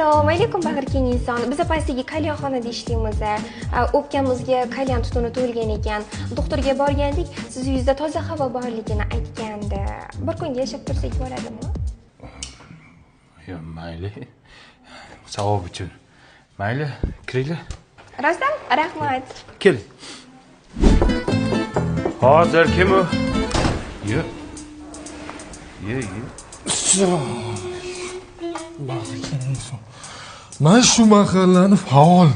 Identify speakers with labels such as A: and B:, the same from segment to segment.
A: Assalomu alaykum bag'rikeng inson. Biz pastdagi kalyanxonada ishlaymiz. O'pkamizga kalyan tutuni to'lgan ekan. Doktorga borgandik, siz yuzda toza havo borligini aytgandi. Bir kunga yashab tursak bo'ladimi?
B: Yo, mayli. Savob uchun. Mayli, kiringlar.
A: Rostdan, rahmat.
B: Kel. Hozir kim u? Yo. Ye.
C: Men shu mahallani faol,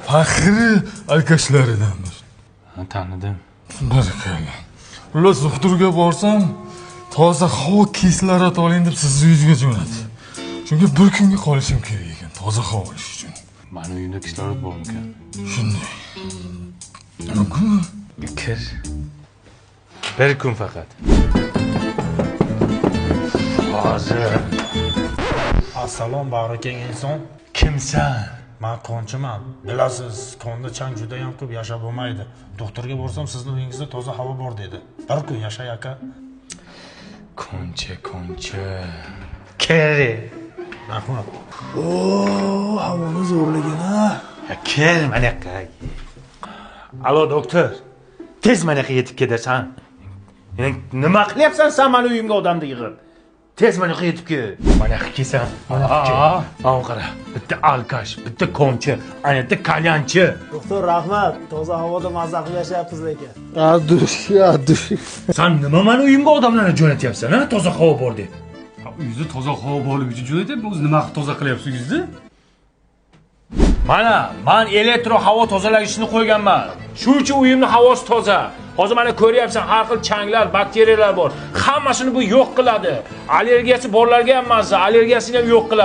C: faxriy alkashlaridandir.
B: Tanidim.
C: Barakallah. Xullas doktorga borsam, toza havo kislorod oling deb sizni uyingizga jo'natdi. Chunki bir kunga qolishim kerak ekan, toza havo olish uchun.
B: Meni uyimda kislorod bor ekan.
C: Shunday. Mumkinmi?
B: Kir. Bir kun faqat. Hozir.
D: Assalom bag'rikeng inson.
B: Kimsan?
D: Men qonchiman. Bilasiz, qonda chang juda ham ko'p yashab bo'lmaydi. Doktorga borsam sizning uyingizda toza havo bor dedi. Bir kun yashay aka.
B: Koncha. Kir.
D: Rahmat.
C: Havoni zo'rligini.
B: Kir mana yoqqa. Alo doktor. Tez mana yoqqa yetib kelasan. Nima qilyapsan sen meni uyimga odamni yig'ib? Tez mana yoqqa yetib kel. Mana yoqqa kelsan. Mana qara. Bitta alkash, bitta konchi, ana bitta kalyanchi.
E: Doktor rahmat, toza havoda mazza qilib yashayapsiz lekin.
C: Adush.
B: Sen nima meni uyimga odamlarni jo'natyapsan, ha? Toza havo bor deb.
F: Uyingizda toza havo borligi uchun jo'nayapti. O'zi nima qilib toza qilyapsiz uyingizni?
B: Men elektro havo tozalagichni qo'yganman. Shuning uchun uyimning havosi toza. Hozir mana ko'ryapsan, har xil changlar, bakteriyalar bor. Hammasini bu yo'q qiladi. Allergiyasi borlarga ham mazza, allergiyasini ham yo'q qiladi.